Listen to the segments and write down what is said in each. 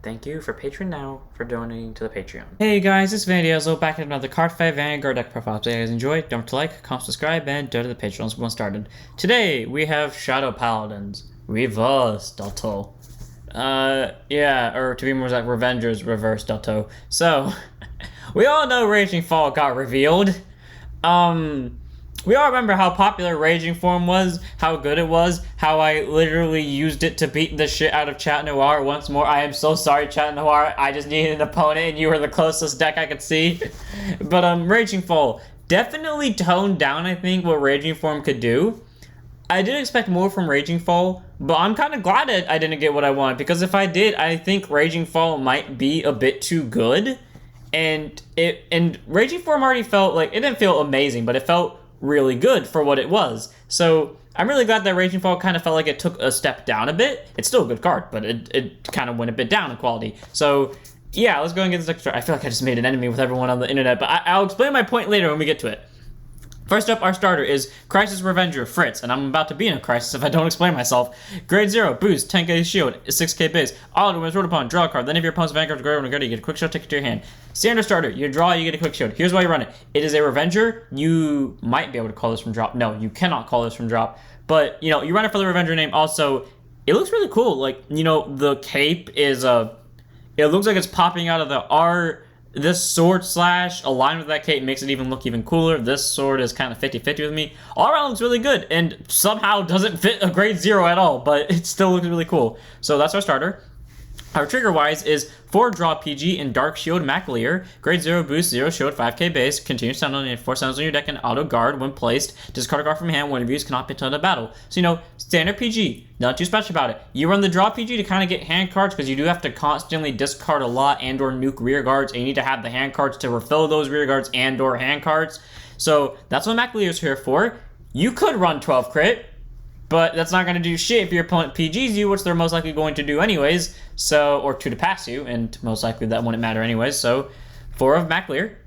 Thank you for Patreon now for donating to the Patreon. Hey guys, this video is back at another Card 5 Vanguard deck profile. If you guys enjoyed, don't forget to like, comment, subscribe, and go to the Patreon. Let's get started. Today, we have Shadow Paladins. Reverse Dotto. Or to be more exact, Revengers Reverse Dotto. So, we all know Raging Fall got revealed. We all remember how popular Raging Form was, how good it was, how I literally used it to beat the shit out of Chat Noir once more. I am so sorry, Chat Noir. I just needed an opponent and you were the closest deck I could see. But Raging Fall definitely toned down, I think, what Raging Form could do. I did expect more from Raging Fall, but I'm kind of glad I didn't get what I wanted, because if I did, I think Raging Fall might be a bit too good. And Raging Form already felt like, it didn't feel amazing, but it felt really good for what it was. So I'm really glad that Raging Fall kind of felt like it took a step down a bit. It's still a good card, but it kind of went a bit down in quality. So yeah, let's go and get this extra. I feel like I just made an enemy with everyone on the internet, but I'll explain my point later when we get to it. First up, our starter is Crisis Revenger Fritz, and I'm about to be in a crisis if I don't explain myself. Grade 0, boost, 10k shield, 6k base. Auto, when it's rolled upon, draw a card. Then if your opponent's Vanguard's grade 1 or greater, you get a quick shield, take it to your hand. Standard starter, you draw, you get a quick shield. Here's why you run it. It is a Revenger. You might be able to call this from drop. No, you cannot call this from drop. But, you run it for the Revenger name. Also, it looks really cool. Like, the cape is it looks like it's popping out of the art. This sword slash aligned with that cape makes it even look even cooler. This sword is kind of 50-50 with me. All around looks really good and somehow doesn't fit a grade 0 at all, but it still looks really cool. So that's our starter. Our trigger wise is 4 draw PG in Dark Shield MacLear. Grade 0 boost, 0 shield, 5k base. Continues sound on 4 sounds on your deck and auto guard when placed. Discard a card from hand when reviews cannot be turned to battle. So standard PG, not too special about it. You run the draw PG to kind of get hand cards because you do have to constantly discard a lot and or nuke rear guards, and you need to have the hand cards to refill those rear guards and or hand cards. So that's what MacLear is here for. You could run 12 crit, but that's not going to do shit if your opponent PGs you, which they're most likely going to do anyways, or 2 to pass you, and most likely that wouldn't matter anyways, so 4 of MacLear.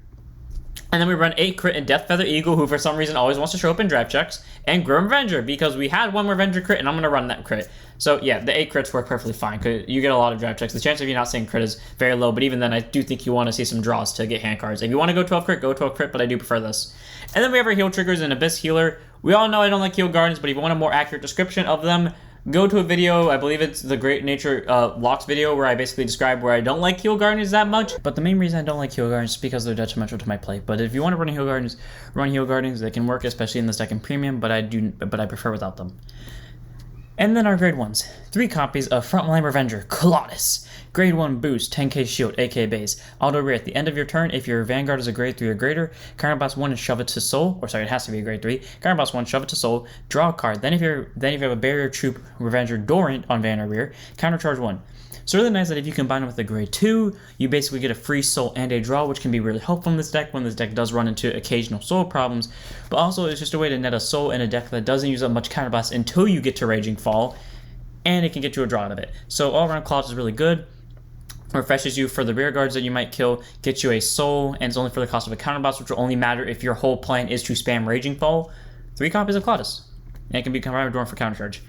And then we run 8 crit and Death Feather Eagle, who for some reason always wants to show up in drive checks, and Grim Revenger, because we had 1 Revenger crit, and I'm going to run that crit. So yeah, the 8 crits work perfectly fine, because you get a lot of drive checks. The chance of you not seeing crit is very low, but even then, I do think you want to see some draws to get hand cards. If you want to go 12 crit, go 12 crit, but I do prefer this. And then we have our heal triggers and Abyss Healer. We all know I don't like heal gardens, but if you want a more accurate description of them, go to a video, I believe it's the Great Nature Locks video, where I basically describe where I don't like heal gardens that much. But the main reason I don't like heal gardens is because they're detrimental to my play. But if you want to run heal gardens, run heal gardens. They can work, especially in this deck in premium, but I prefer without them. And then our grade 1s. 3 copies of Frontline Revenger, Colossus. Grade 1 boost, 10k shield, 8k base. Auto rare at the end of your turn, if your Vanguard is a grade 3 or greater, counterblast 1 and shove it to soul. Or sorry, it has to be a grade 3. Counterblast 1, shove it to soul, draw a card. Then if you have a Barrier Troop Revenger Dorant on Vanguard rear, countercharge 1. So really nice that if you combine it with a grade 2, you basically get a free soul and a draw, which can be really helpful in this deck when this deck does run into occasional soul problems. But also, it's just a way to net a soul in a deck that doesn't use up much counterblast until you get to Raging Fall, and it can get you a draw out of it. So all around, Colossus is really good. Refreshes you for the rear guards that you might kill, gets you a soul, and it's only for the cost of a counterblast, which will only matter if your whole plan is to spam Raging Fall. 3 copies of Colossus, and it can be combined with Dorn for countercharge.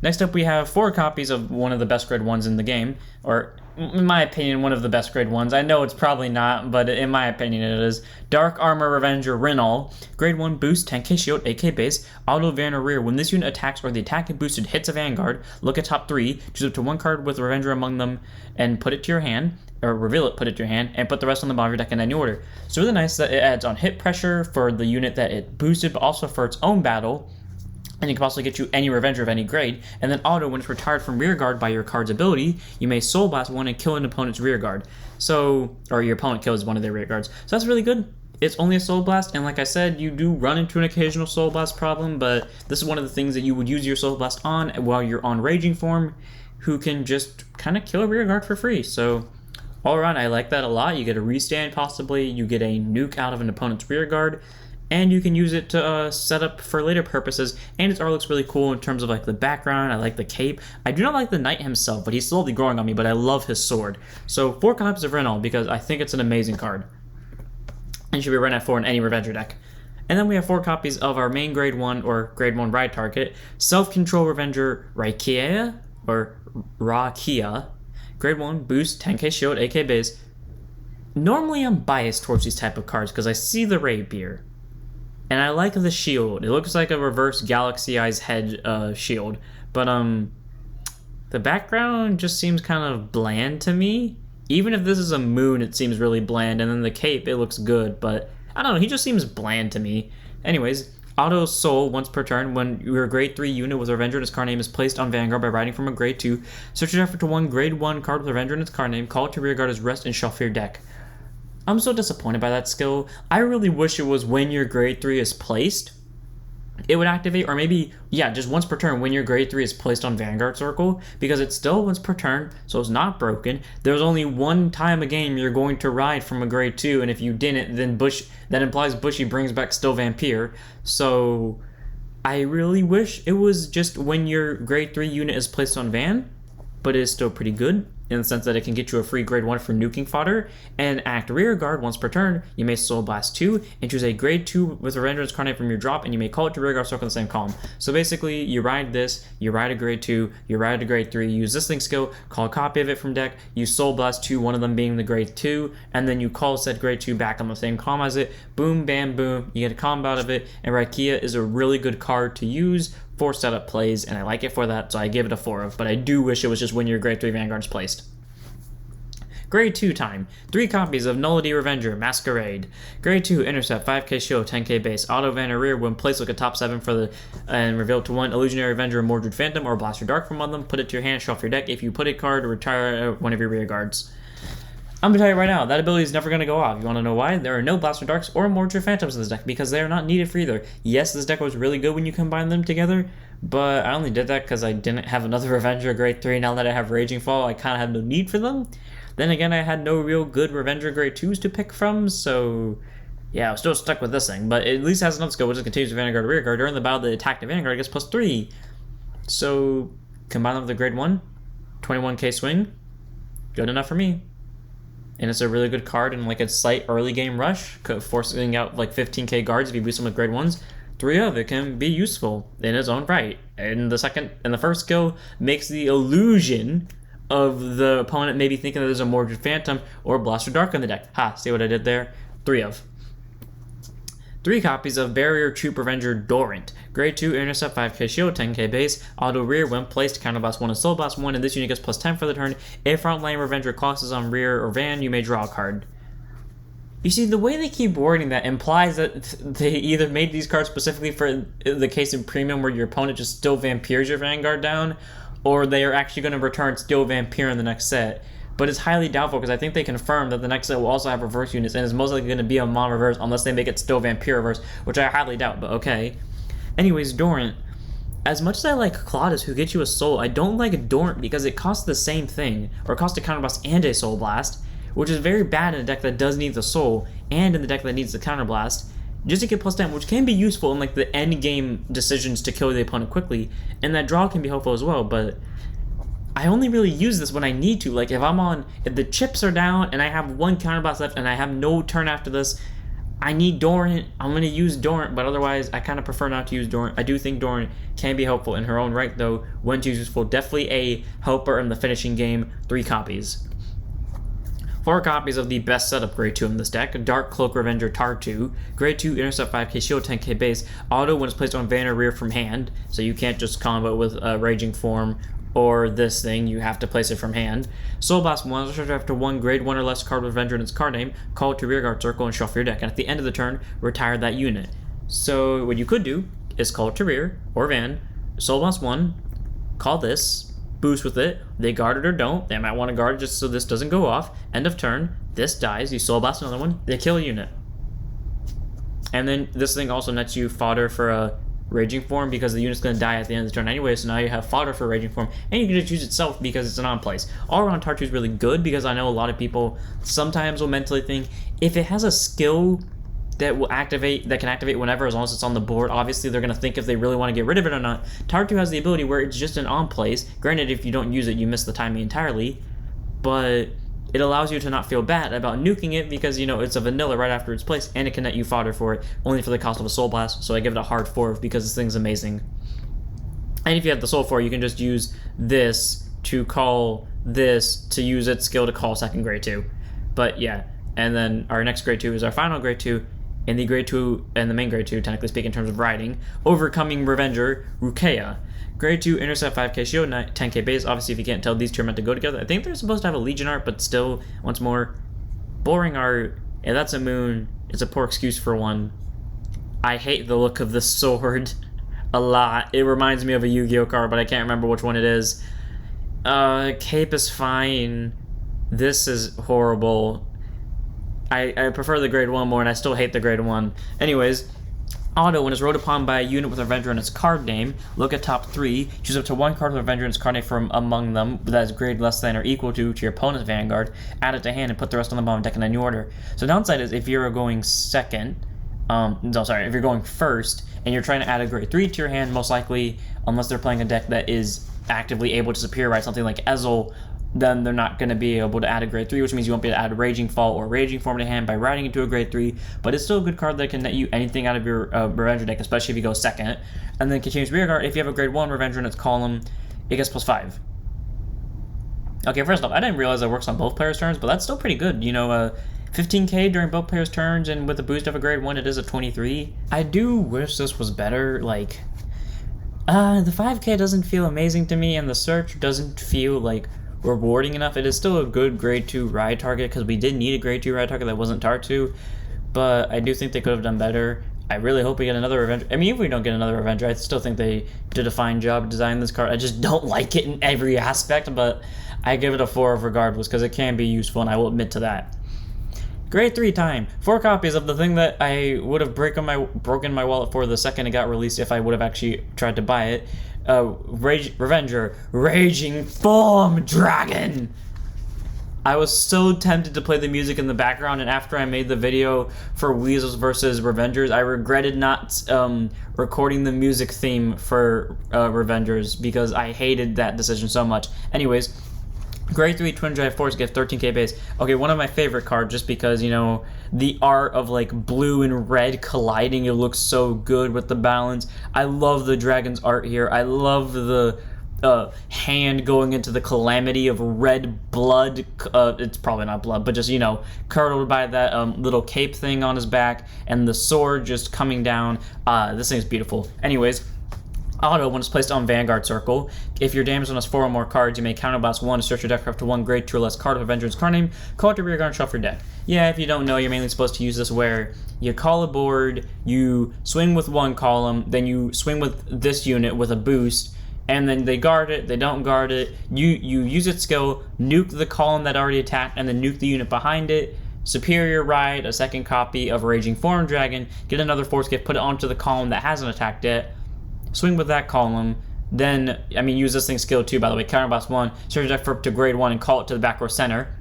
Next up, we have 4 copies of one of the best grade 1s in the game, or in my opinion, one of the best grade 1s. I know it's probably not, but in my opinion it is. Dark Armor Revenger Rinal. Grade 1 boost, 10k shield, 8k base, auto Vanguard rear. When this unit attacks or the attack and boosted hits a Vanguard, look at top 3, choose up to 1 card with Revenger among them, and put it to your hand, or reveal it, put it to your hand, and put the rest on the bottom of your deck in any order. So really nice that it adds on hit pressure for the unit that it boosted, but also for its own battle. And it can possibly get you any Revenger of any grade. And then auto, when it's retired from rear guard by your card's ability, you may soul blast 1 and kill an opponent's rear guard. Or your opponent kills one of their rear guards. So that's really good. It's only a soul blast, and like I said, you do run into an occasional soul blast problem, but this is one of the things that you would use your soul blast on while you're on Raging Form, who can just kind of kill a rear guard for free. So all around, I like that a lot. You get a restand possibly, you get a nuke out of an opponent's rear guard, and you can use it to set up for later purposes, and its art looks really cool in terms of like the background. I like the cape. I do not like the knight himself, but he's slowly growing on me, but I love his sword. So 4 copies of Renal, because I think it's an amazing card, and should be run at 4 in any Revenger deck. And then we have 4 copies of our main grade 1 or grade 1 ride target, Self-Control Revenger Rakia, or Rakia. grade 1, boost, 10k shield, 8k base. Normally I'm biased towards these type of cards because I see the rapier. And I like the shield. It looks like a reverse Galaxy Eyes head shield. But the background just seems kind of bland to me. Even if this is a moon, it seems really bland. And then the cape, it looks good. But I don't know, he just seems bland to me. Anyways, auto soul once per turn. When your grade 3 unit with Revenger in its card name is placed on Vanguard by riding from a grade 2, search your effort to one grade 1 card with Revenger in its card name, call it to rearguard as rest and shuffle your deck. I'm so disappointed by that skill. I really wish it was when your grade 3 is placed, it would activate, or maybe, yeah, just once per turn when your grade 3 is placed on Vanguard Circle, because it's still once per turn, so it's not broken. There's only one time a game you're going to ride from a grade 2, and if you didn't, then that implies Bushy brings back still Vampire. So I really wish it was just when your grade 3 unit is placed on Van, but it is still pretty good in the sense that it can get you a free grade 1 for nuking fodder, and act rear guard once per turn. You may Soul Blast 2 and choose a grade 2 with a Renderance card name from your drop, and you may call it to rear guard circle in the same column. So basically, you ride this, you ride a grade 2, you ride a grade 3, you use this thing skill, call a copy of it from deck, you Soul Blast 2, one of them being the grade 2, and then you call said grade 2 back on the same column as it. Boom, bam, boom, you get a combo out of it, and Rakia is a really good card to use for setup plays, and I like it for that, so I give it a 4 of, but I do wish it was just when your grade 3 Vanguard is placed. Grade 2 time. 3 copies of Nullity Revenger, Masquerade. Grade 2, Intercept, 5k shield, 10k base. Auto Vanner rear, when placed like a top 7 for the, and reveal to 1 Illusionary Avenger, Mordred Phantom, or Blaster Dark from one of them. Put it to your hand, shuffle your deck. If you put a card, retire one of your rear guards. I'm gonna tell you right now, that ability is never gonna go off. You wanna know why? There are no Blaster Darks or Mordred Phantoms in this deck because they are not needed for either. Yes, this deck was really good when you combine them together, but I only did that because I didn't have another Revenger grade 3. Now that I have Raging Fall, I kind of have no need for them. Then again, I had no real good Revenger grade 2s to pick from, so yeah, I was still stuck with this thing. But it at least has another skill, which is continues to Vanguard rear guard. During the battle, the attack to Vanguard gets +3. So combine them with the grade 1, 21k swing, good enough for me. And it's a really good card in like a slight early game rush, forcing out like 15k guards if you boost them with grade 1s. 3 of it can be useful in its own right. And the first skill makes the illusion of the opponent maybe thinking that there's a Mordred Phantom or Blaster Dark in the deck. Ha, see what I did there? 3 of. 3 copies of Barrier Troop Revenger Dorant. Grade 2, Intercept, 5k shield, 10k base. Auto rear, when placed, counterblast 1 and soul blast 1, and this unit gets +10 for the turn. If frontline Revenger crosses on rear or van, you may draw a card. You see, the way they keep wording that implies that they either made these cards specifically for the case of Premium where your opponent just still Vampires your Vanguard down, or they are actually going to return still Vampire in the next set. But it's highly doubtful because I think they confirmed that the next set will also have reverse units and is most likely going to be a mono-reverse unless they make it still Vampire reverse, which I highly doubt, but okay. Anyways, Dorant. As much as I like Claudus, who gets you a soul, I don't like Dorant because it costs the same thing, or it costs a counterblast and a soul blast, which is very bad in a deck that does need the soul, and in the deck that needs the counterblast, just to get +10, which can be useful in like the end game decisions to kill the opponent quickly, and that draw can be helpful as well, but I only really use this when I need to. Like if the chips are down and I have 1 counterblast left and I have no turn after this, I need Dorant, I'm going to use Dorant, but otherwise I kind of prefer not to use Dorant. I do think Dorant can be helpful in her own right though, when she's useful. Definitely a helper in the finishing game. 3 copies. 4 copies of the best setup grade 2 in this deck. Dark Cloak Revenger Tartu. Grade 2, Intercept, 5k shield, 10k base. Auto when it's placed on Vanner rear from hand, so you can't just combo with Raging Form or this thing, you have to place it from hand. Soul Blast 1, search after 1 grade 1 or less card with Revenger in its card name, call it to rearguard circle and shuffle your deck, and at the end of the turn, retire that unit. So what you could do is call it to rear, or van, Soul Blast 1, call this, boost with it, they guard it or don't, they might want to guard it just so this doesn't go off, end of turn, this dies, you Soul Blast another one, they kill a unit. And then this thing also nets you fodder for a Raging Form because the unit's going to die at the end of the turn anyway, so now you have fodder for Raging Form, and you can just use itself because it's an on-place. All around Tartu is really good because I know a lot of people sometimes will mentally think, if it has a skill that can activate whenever as long as it's on the board, obviously they're going to think if they really want to get rid of it or not. Tartu has the ability where it's just an on-place. Granted, if you don't use it, you miss the timing entirely, but it allows you to not feel bad about nuking it because, you know, it's a vanilla right after it's placed, and it can net you fodder for it, only for the cost of a Soul Blast, so I give it a hard 4 because this thing's amazing. And if you have the Soul 4, you can just use this to call this to use its skill to call second grade 2. But yeah, and then our next grade 2 is our final grade 2. In the grade 2 and the main grade 2, technically speaking, in terms of riding, Overcoming Revenger, Rukeya. Grade 2, Intercept 5k shield, 10k base. Obviously, if you can't tell, these two are meant to go together. I think they're supposed to have a Legion art, but still, once more, boring art. Yeah, that's a moon. It's a poor excuse for one. I hate the look of the sword a lot. It reminds me of a Yu-Gi-Oh card, but I can't remember which one it is. Cape is fine. This is horrible. I prefer the grade 1 more, and I still hate the grade 1. Anyways, auto, when it's rode upon by a unit with Revenger in its card name, look at top 3, choose up to 1 card with Revenger in its card name from among them that is grade less than or equal to your opponent's Vanguard, add it to hand, and put the rest on the bottom deck in any order. So downside is if you're going if you're going first, and you're trying to add a grade 3 to your hand, most likely, unless they're playing a deck that is actively able to superior ride something like Ezel, then they're not going to be able to add a grade 3, which means you won't be able to add Raging Fall or Raging Form to hand by riding into a grade 3, but it's still a good card that can net you anything out of your Revenger deck, especially if you go second. And then continuous rear guard, if you have a grade 1 Revenger in its column, it gets +5. Okay, first off, I didn't realize it works on both players' turns, but that's still pretty good. 15k during both players' turns, and with a boost of a grade 1, it is a 23. I do wish this was better, the 5k doesn't feel amazing to me, and the search doesn't feel, rewarding enough. It is still a good grade 2 ride target, because we did need a grade 2 ride target that wasn't Tar 2, but I do think they could have done better. I really hope we get another Revenger. I mean, if we don't get another Revenger, I still think they did a fine job designing this card. I just don't like it in every aspect, but I give it a 4 regardless, because it can be useful, and I will admit to that. Grade 3 time. 4 copies of the thing that I would have broken my wallet for the second it got released if I would have actually tried to buy it. Revenger, Raging Form Dragon. I was so tempted to play the music in the background, and after I made the video for Weasels versus Revengers, I regretted not recording the music theme for Revengers because I hated that decision so much. Anyways, grade 3 Twin Drive Force gift, 13k base. Okay, one of my favorite cards just because, the art of blue and red colliding, it looks so good with the balance. I love the dragon's art here. I love the hand going into the calamity of red blood. It's probably not blood, but just, curdled by that little cape thing on his back, and the sword just coming down. This thing's beautiful. Anyways, auto, when it's placed on Vanguard Circle, if your damage has 4 or more cards, you may counterblast 1 to search your deck for up to 1 grade 2 or less card of Avenger's card name, call it to rear guard and shuffle your deck. Yeah, if you don't know, you're mainly supposed to use this where you call a board, you swing with 1 column, then you swing with this unit with a boost, and then they guard it, they don't guard it, you use its skill, nuke the column that already attacked, and then nuke the unit behind it, superior ride a second copy of Raging Form Dragon, get another force gift, put it onto the column that hasn't attacked yet, swing with that column, then, use this thing's skill too, by the way, counterblast 1, search your deck for up to grade 1 and call it to the back row center.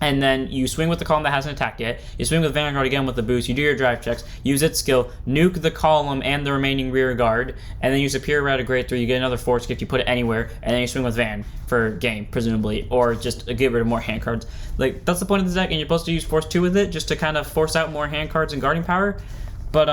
And then you swing with the column that hasn't attacked yet, you swing with Vanguard again with the boost, you do your drive checks, use its skill, nuke the column and the remaining rear guard, and then you superior ride a grade 3, you get another force gift, you put it anywhere, and then you swing with Van for game, presumably, or just get rid of more hand cards. That's the point of the deck, and you're supposed to use force 2 with it, just to kind of force out more hand cards and guarding power, but,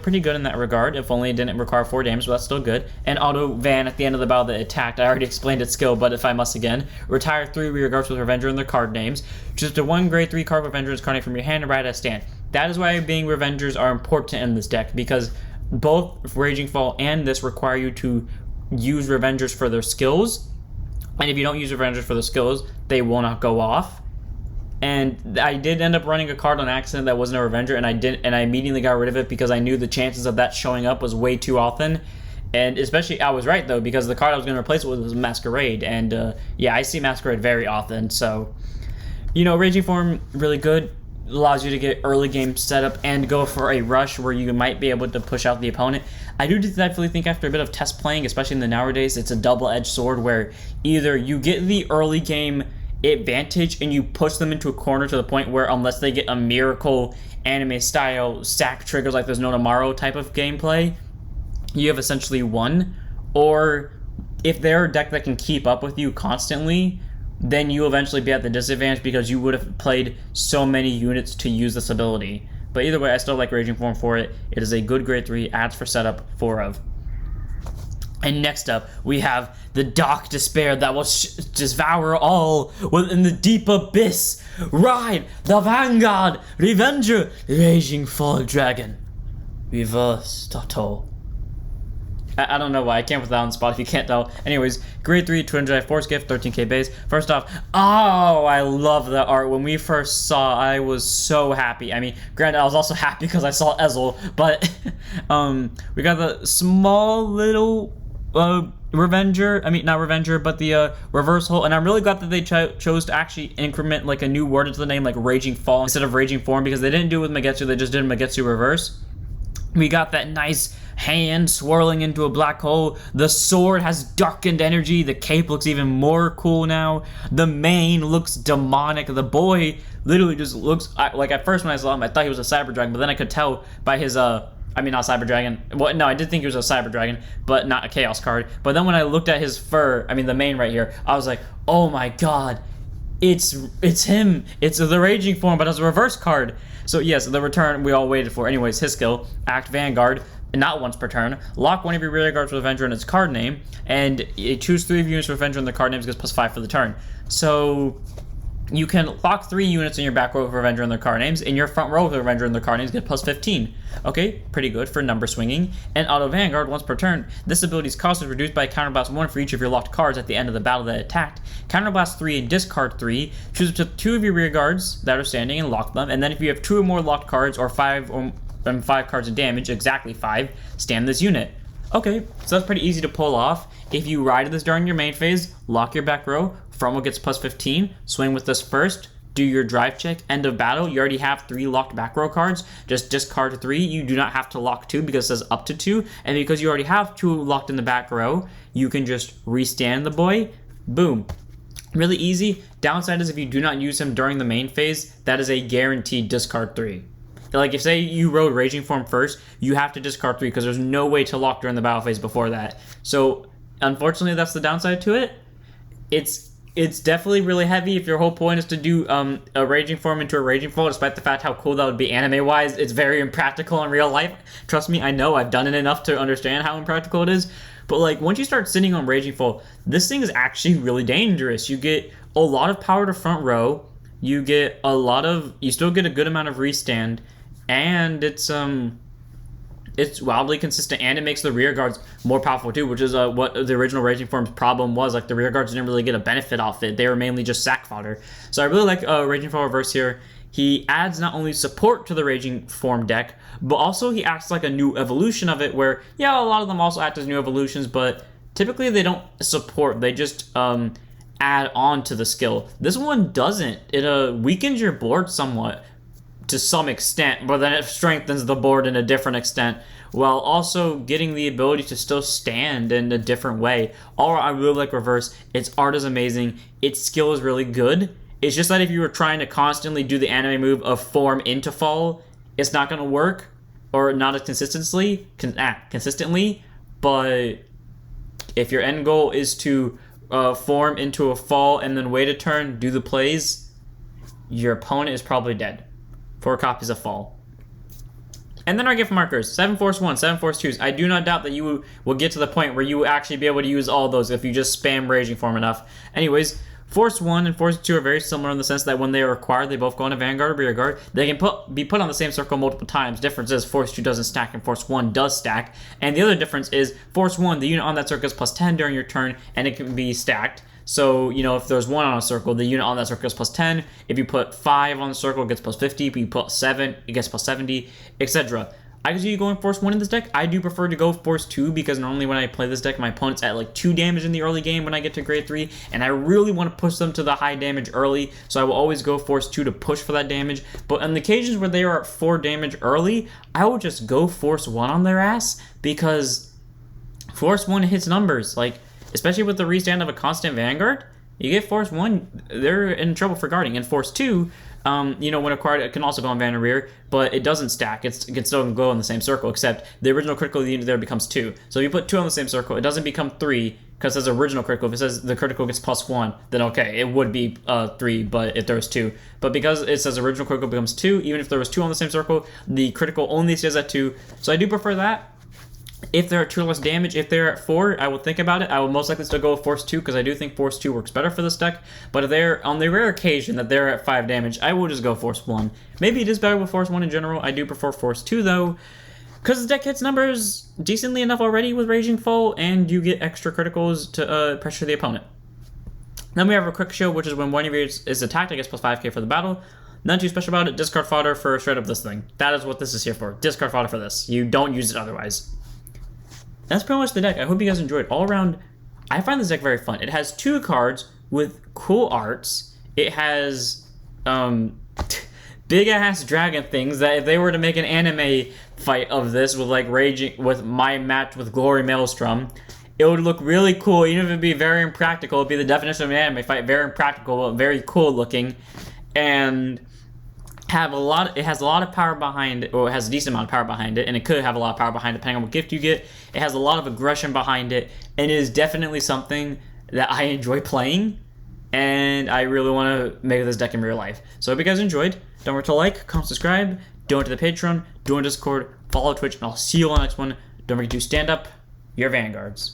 pretty good in that regard, if only it didn't require 4 damage, but that's still good. And auto Van at the end of the battle that attacked, I already explained its skill, but if I must again, retire 3 rear guards with Revenger in their card names, choose up to 1 grade 3 card with Revenger's card name from your hand and ride as stand. That is why being Revengers are important in this deck, because both Raging Fall and this require you to use Revengers for their skills, and if you don't use Revengers for their skills, they will not go off. And I did end up running a card on accident that wasn't a Revenger, and I immediately got rid of it because I knew the chances of that showing up was way too often. And especially, I was right though, because the card I was going to replace it with was Masquerade, and I see Masquerade very often. So, Raging Form, really good, allows you to get early game setup and go for a rush where you might be able to push out the opponent. I do definitely think after a bit of test playing, especially in the nowadays, it's a double-edged sword where either you get the early game advantage and you push them into a corner to the point where unless they get a miracle anime style sack triggers like there's no tomorrow type of gameplay, you have essentially won. Or if they're a deck that can keep up with you constantly, then you eventually be at the disadvantage because you would have played so many units to use this ability. But either way, I still like Raging Form for it. It is a good grade 3, adds for setup, 4 of. And next up, we have the dark despair that will devour all within the deep abyss. Ride the Vanguard, Revenger, Raging Fall Dragon. Reverse Toto. I don't know why I can't put that on the spot if you can't tell. Anyways, grade 3, 200 force gift, 13k base. First off, oh, I love the art. When we first saw, I was so happy. I mean, granted, I was also happy because I saw Ezel, but we got the small little Revenger. I mean, not Revenger, but the reverse hole. And I'm really glad that they chose to actually increment like a new word into the name, like Raging Fall instead of Raging Form, because they didn't do it with Magetsu. They just did Magetsu reverse. We got that nice hand swirling into a black hole. The sword has darkened energy. The cape looks even more cool now. The mane looks demonic. The boy literally just looks like, at first when I saw him, I thought he was a cyber dragon, but then I could tell by his I mean, not cyber dragon. Well, no, I did think he was a cyber dragon, but not a chaos card. But then when I looked at his fur, I mean the mane right here, I was like, oh my god, it's him. It's the Raging Form, but as a reverse card. So yes, the return we all waited for. Anyways, his skill, act Vanguard, not once per turn. Lock one of your rear guards with Avenger in its card name, and choose 3 units with Avenger in the card names, gets +5 for the turn. So you can lock 3 units in your back row with Avenger in their card names. In your front row with Avenger in their card names, get +15. Okay, pretty good for number swinging. And auto Vanguard once per turn. This ability's cost is reduced by Counterblast 1 for each of your locked cards at the end of the battle that attacked. Counterblast 3 and discard 3. Choose up to 2 of your rear guards that are standing and lock them. And then if you have 2 or more locked cards or 5 cards of damage, exactly 5, stand this unit. Okay, so that's pretty easy to pull off. If you ride this during your main phase, lock your back row, front row gets +15, swing with this first, do your drive check, end of battle. You already have 3 locked back row cards, just discard 3. You do not have to lock 2 because it says up to 2, and because you already have 2 locked in the back row, you can just restand the boy, boom. Really easy. Downside is if you do not use him during the main phase, that is a guaranteed discard 3. Like, if say you rode Raging Form first, you have to discard 3 because there's no way to lock during the battle phase before that. So, unfortunately, that's the downside to it. It's definitely really heavy if your whole point is to do a Raging Form into a Raging Fall, despite the fact how cool that would be anime-wise. It's very impractical in real life. Trust me, I know. I've done it enough to understand how impractical it is. But, like, once you start sitting on Raging Fall, this thing is actually really dangerous. You get a lot of power to front row. You still get a good amount of restand. And it's wildly consistent, and it makes the rear guards more powerful too, which is what the original Raging Form's problem was. Like, the rear guards didn't really get a benefit off it. They were mainly just sack fodder. So I really like Raging Form Reverse here. He adds not only support to the Raging Form deck, but also he acts like a new evolution of it, where, yeah, a lot of them also act as new evolutions, but typically they don't support. They just add on to the skill. This one doesn't. It weakens your board somewhat, to some extent, but then it strengthens the board in a different extent, while also getting the ability to still stand in a different way. I really like Reverse. Its art is amazing. Its skill is really good. It's just that if you were trying to constantly do the anime move of form into fall, it's not going to work, or not as consistently. But if your end goal is to form into a fall and then wait a turn, do the plays, your opponent is probably dead. 4 copies of fall. And then our gift markers, 7 Force 1, 7 Force 2s. I do not doubt that you will get to the point where you will actually be able to use all those if you just spam Raging Form enough. Anyways, Force 1 and Force 2 are very similar in the sense that when they are required, they both go into Vanguard or Rear Guard. They can be put on the same circle multiple times. Difference is Force 2 doesn't stack and Force 1 does stack. And the other difference is Force 1, the unit on that circle is +10 during your turn, and it can be stacked. So, if there's 1 on a circle, the unit on that circle is +10. If you put 5 on the circle, it gets +50. If you put 7, it gets +70, etc. I can see you going Force 1 in this deck. I do prefer to go Force 2 because normally when I play this deck, my opponent's at like 2 damage in the early game when I get to grade 3, and I really want to push them to the high damage early, so I will always go Force 2 to push for that damage. But on the occasions where they are at 4 damage early, I will just go Force 1 on their ass because Force 1 hits numbers. Like, especially with the restand of a constant Vanguard, you get Force 1, they're in trouble for guarding. And Force 2, when acquired, it can also go on Van and Rear, but it doesn't stack. It can still go in the same circle, except the original critical unit there becomes 2. So if you put 2 on the same circle, it doesn't become 3, because it says original critical. If it says the critical gets +1, then okay, it would be 3, but if there was 2. But because it says original critical becomes 2, even if there was 2 on the same circle, the critical only stays at 2. So I do prefer that. If they're at 2 less damage, if they're at 4, I will think about it. I will most likely still go with Force 2 because I do think Force 2 works better for this deck. But if they're on the rare occasion that they're at 5 damage, I will just go Force 1. Maybe it is better with Force 1 in general. I do prefer Force 2 though, because the deck hits numbers decently enough already with Raging Foal, and you get extra criticals to pressure the opponent. Then we have a quick show, which is when one of yours is attacked, I guess plus 5k for the battle. Nothing too special about it. Discard fodder for straight up this thing. That is what this is here for. Discard fodder for this. You don't use it otherwise. That's pretty much the deck. I hope you guys enjoyed. All around, I find this deck very fun. It has 2 cards with cool arts. It has big ass dragon things that if they were to make an anime fight of this with like with my match with Glory Maelstrom, it would look really cool. Even if it'd be very impractical, it'd be the definition of an anime fight. Very impractical, but very cool looking, and it has a lot of power behind it, or it has a decent amount of power behind it, and it could have a lot of power behind it depending on what gift you get. It has a lot of aggression behind it, and it is definitely something that I enjoy playing, and I really want to make this deck in real life. So I hope you guys enjoyed. Don't forget to like, comment, subscribe, donate to the Patreon, join Discord, follow Twitch, and I'll see you on the next one. Don't forget to stand up your vanguards.